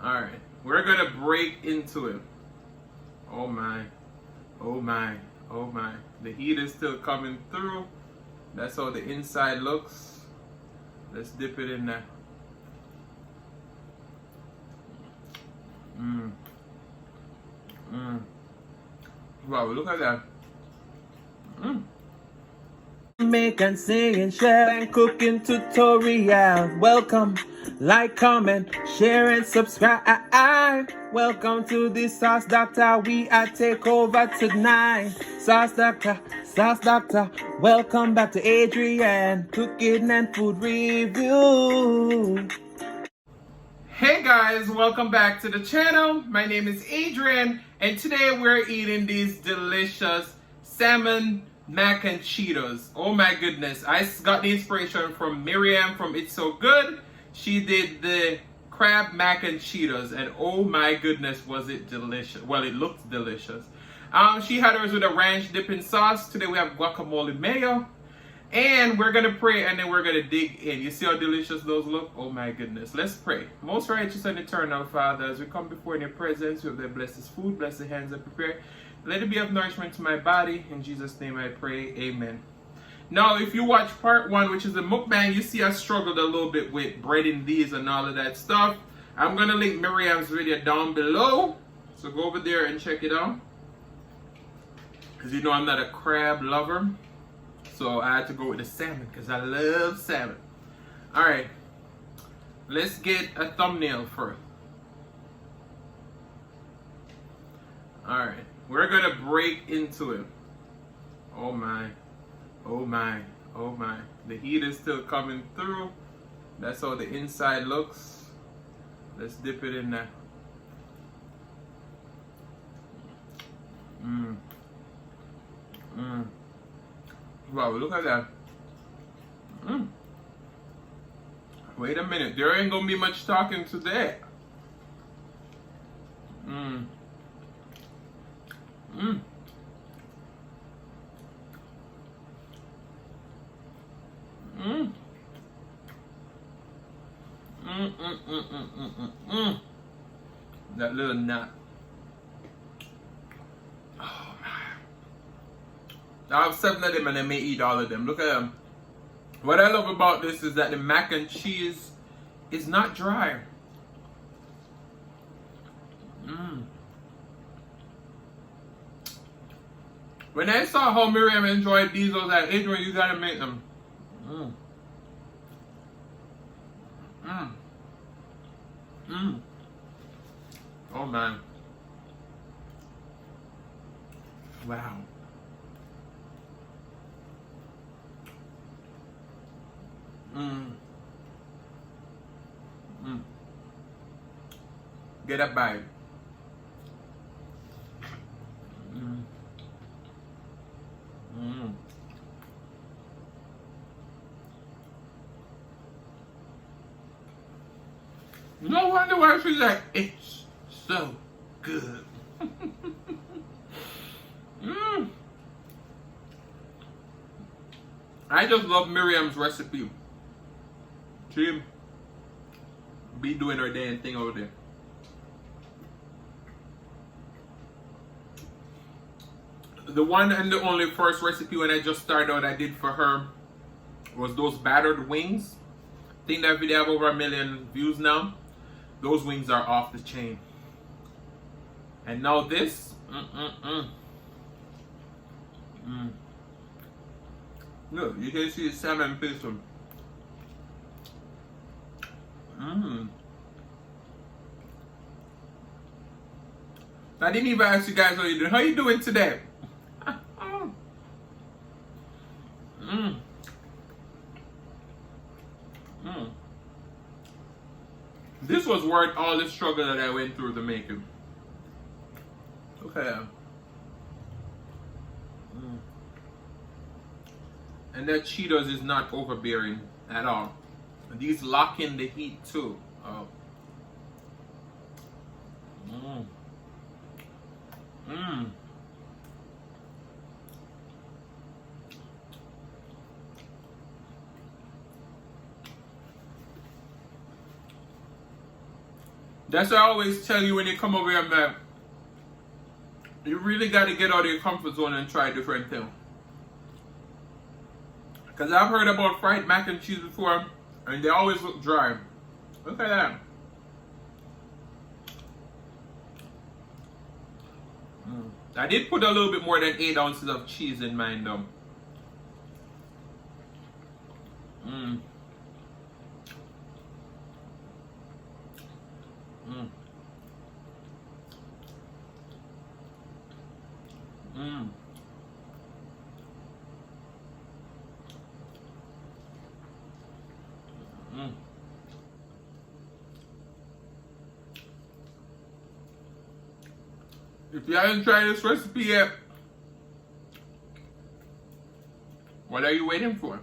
Alright, we're gonna break into it. Oh my, oh my, oh my. The heat is still coming through. That's how the inside looks. Let's dip it in there. Mmm. Mmm. Wow, look at that. Mmm. Jamaican singing, share and cooking tutorial. Welcome, like, comment, share and subscribe. Welcome to the Sauce Doctor. We are take over tonight. Sauce Doctor, Sauce Doctor. Welcome back to Adrian, cooking and food review. Hey guys, welcome back to the channel. My name is Adrian, and today we're eating these delicious salmon mac and Cheetos. Oh my goodness, I got the inspiration from Miriam from It's So Good. She did the crab mac and Cheetos, and oh my goodness, was it delicious. Well, it looked delicious. She had hers with a ranch dipping sauce. Today we have guacamole mayo. And we're going to pray and then we're going to dig in. You see how delicious those look? Oh my goodness. Let's pray. Most righteous and eternal Father, as we come before in your presence, you have the bless this food, bless the hands that prepare. Let it be of nourishment to my body. In Jesus' name I pray. Amen. Now, if you watch part 1, which is the mukbang, you see I struggled a little bit with breading these and all of that stuff. I'm going to link Miriam's video down below. So go over there and check it out. Because you know I'm not a crab lover. So I had to go with the salmon because I love salmon. Alright. Let's get a thumbnail first. Alright. We're going to break into it. Oh my. Oh my. Oh my. The heat is still coming through. That's how the inside looks. Let's dip it in there. Mmm. Mmm. Wow, look at that. Mm. Wait a minute, there ain't gonna be much talking today. Mmm. Mmm. Mmm. That little nut. I have 7 of them and I may eat all of them. Look at them. What I love about this is that the mac and cheese is not dry. Mmm. When I saw how Miriam enjoyed these, I was like, Adrian, you gotta make them. Mmm. Mmm. Mmm. Oh man. Wow. Mmm. Mmm. Get a bite. Mmm. Mmm. No wonder why she's like, it's so good. Mmm. I just love Miriam's recipe. She be doing her damn thing over there. The one and the only first recipe when I just started out I did for her was those battered wings. I think that video have over 1 million views now. Those wings are off the chain. And now this. Look, you can see the salmon piece of. I didn't even ask you guys how you doing. How you doing today? This was worth all the struggle that I went through to make it. Okay. And that Cheetos is not overbearing at all. These lock in the heat too. Oh. That's what I always tell you when you come over here, man. You really got to get out of your comfort zone and try different things. Because I've heard about fried mac and cheese before, and they always look dry. Look at that. I did put a little bit more than 8 ounces of cheese in mine though. Mm. Mm. Mm. Mm. If you haven't tried this recipe yet, what are you waiting for?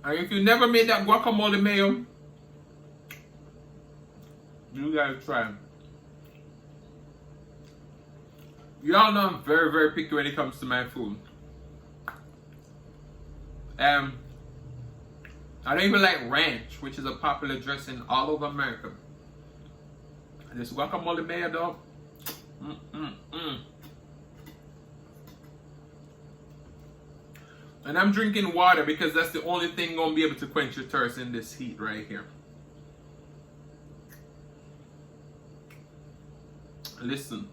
And if you never made that guacamole mayo, you gotta try. Y'all know I'm very, very picky when it comes to my food. I don't even like ranch, which is a popular dressing all over America. This guacamole mayo though. And I'm drinking water because that's the only thing gonna be able to quench your thirst in this heat right here. Listen.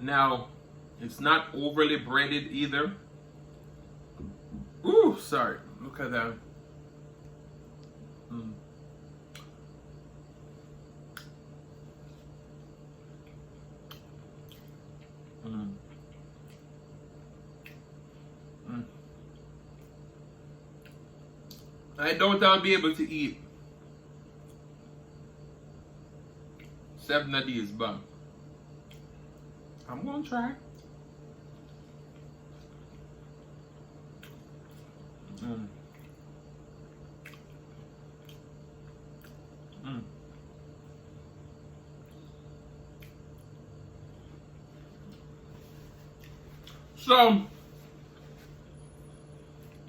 Now, it's not overly breaded either. Ooh, sorry. Look at that. I doubt I'll be able to eat 7 of these, but I'm gonna try. So,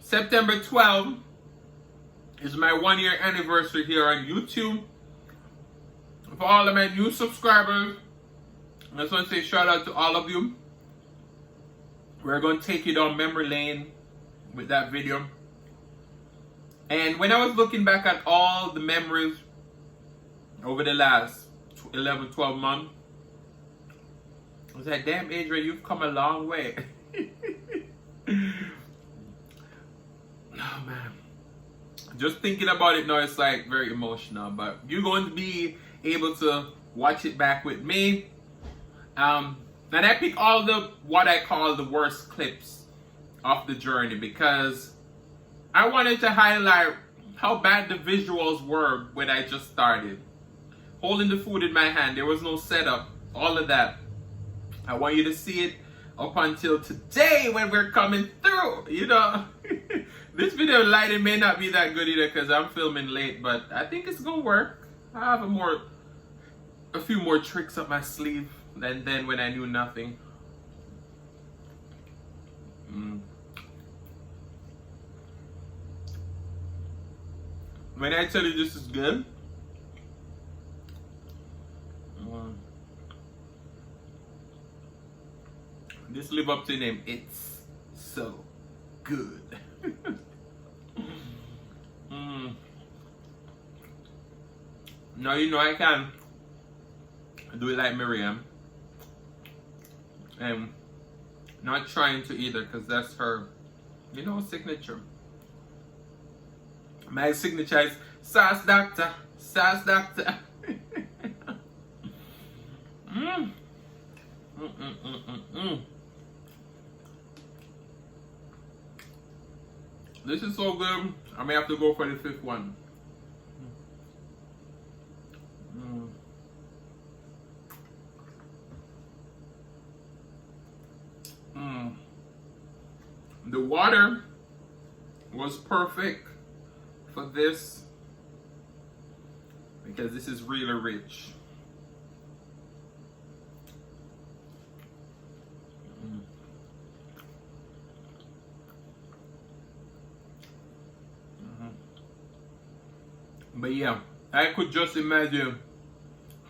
September 12th is my 1-year anniversary here on YouTube. For all of my new subscribers, I just want to say shout out to all of you. We're going to take you down memory lane with that video. And when I was looking back at all the memories over the last 11, 12 months, I was like, damn, Adrian, you've come a long way. Oh, man. Just thinking about it now, it's like very emotional. But you're going to be able to watch it back with me. And I pick all the, what I call the worst clips of the journey, because I wanted to highlight how bad the visuals were when I just started. Holding the food in my hand, there was no setup, all of that. I want you to see it up until today when we're coming through, you know. This video lighting may not be that good either because I'm filming late, but I think it's gonna work. I have a few more tricks up my sleeve than then when I knew nothing. When I tell you this is good, this live up to the name. It's so good. Now you know I can do it like Miriam. And not trying to either, because that's her, you know, signature. My signature is sauce doctor, sauce doctor. This is so good, I may have to go for the 5th one. The water was perfect for this because this is really rich. But yeah, I could just imagine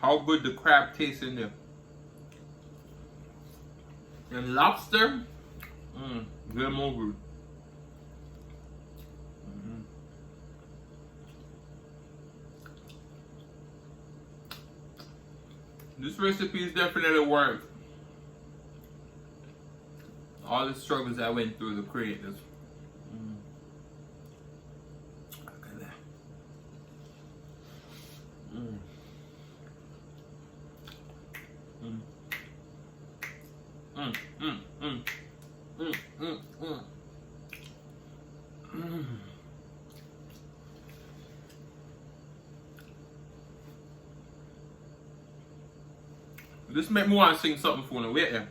how good the crab tastes in there. And lobster, game over. This recipe is definitely worth all the struggles I went through to create this. Look at that. This make me want to sing something for you. Wait there.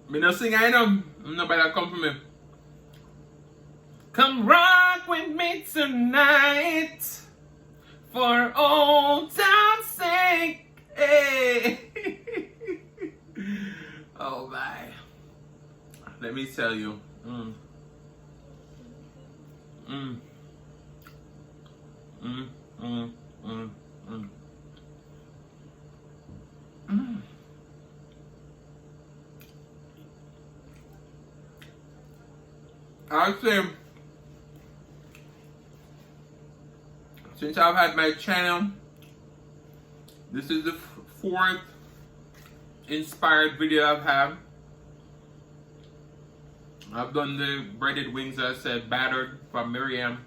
Me no sing, I know. Nobody come for me. Come rock with me tonight for old time's sake. Hey. Oh my. Let me tell you. I'd say since I've had my channel, this is the fourth inspired video I've had. I've done the breaded wings, as I said, battered from Miriam.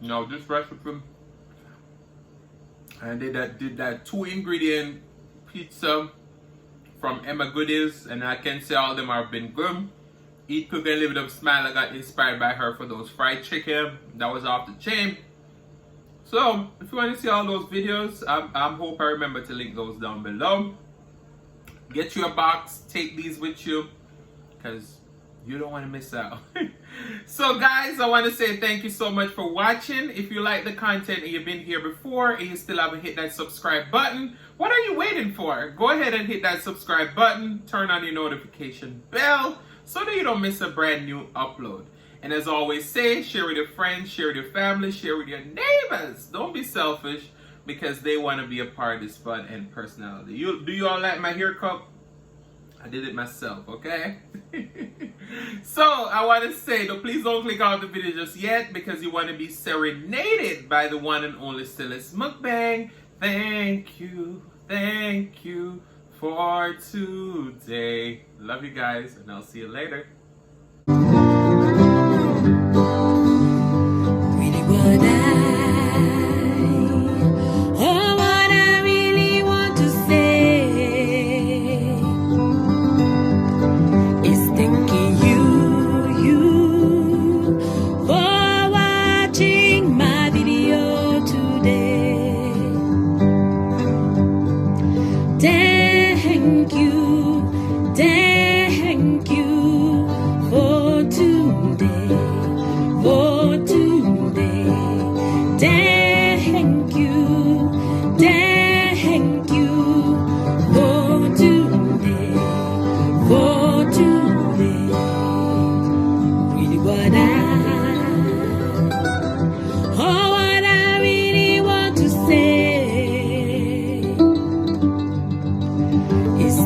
You know, this recipe. I did that 2-ingredient pizza from Emma Goodies, and I can say all of them have been good. Eat, Cook, and Live It Up Smile. I got inspired by her for those fried chicken. That was off the chain. So, if you want to see all those videos, I hope I remember to link those down below. Get you a box. Take these with you, because you don't want to miss out. So guys, I want to say thank you so much for watching. If you like the content and you've been here before and you still haven't hit that subscribe button, what are you waiting for? Go ahead and hit that subscribe button. Turn on your notification bell so that you don't miss a brand new upload. And as always say, share with your friends, share with your family, share with your neighbors. Don't be selfish, because they want to be a part of this fun and personality. Do you all like my haircut? I did it myself, okay? So, I want to say, please don't click off the video just yet, because you want to be serenaded by the one and only Stillest Mukbang. Thank you for today. Love you guys, and I'll see you later.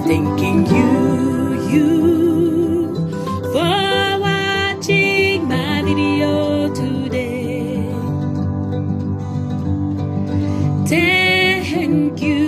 Thanking you for watching my video today. Thank you.